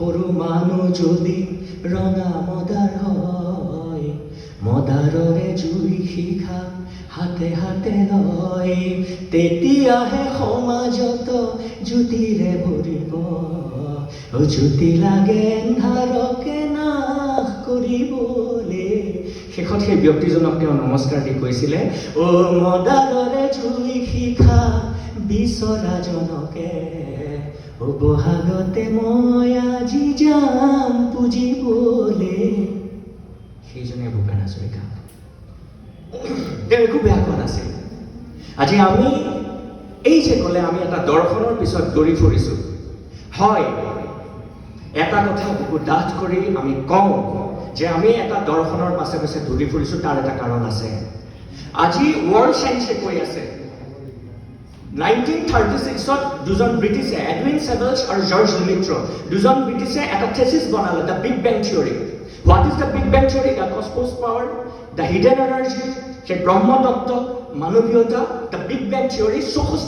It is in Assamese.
সৰু মানুহ যদি ৰঙা মদাৰ হয়, মদাৰৰে জুই শিখা হাতে হাতে লয়, তেতিয়াহে সমাজত জ্যোতিৰে ভৰিব। জ্যোতি লাগে এন্ধাৰকে নাশ কৰিবলে। শেষত সেই ব্যক্তিজনক তেওঁ নমস্কাৰ দি কৈছিলে, মদাৰৰে জুই শিখা বিচৰাজনকে, বহাগতে মই আজি যাম পুজিবলে। সেইজনে ভূপেন হাজৰিকা। তেওঁ একো বেয়া কোৱা নাছিল। আজি আমি এই যে ক'লে আমি এটা দৰ্শনৰ পিছত দৌৰি ফুৰিছোঁ, হয়, এটা কথা বহুত ডাঠ কৰি আমি কওঁ যে আমি এটা দৰ্শনৰ পাছে পাছে দৌৰি ফুৰিছোঁ, তাৰ এটা কাৰণ আছে। আজি ৱৰ্ল্ড চায়েন্সে কৈ আছে 1936ত দুজন ব্ৰিটিছে, এডউইন চেভেলছ আৰু জৰ্জ লিমিট্ৰ, দুজন ব্ৰিটিছে এটা থেচিছ বনালে, the big bang theory. What is the big bang theory? The cosmos power, the hidden energy, সেই ব্ৰহ্মতত্ত্ব, মানৱীয়তা, দ্য বিগ বেং থিয়ৰী, 64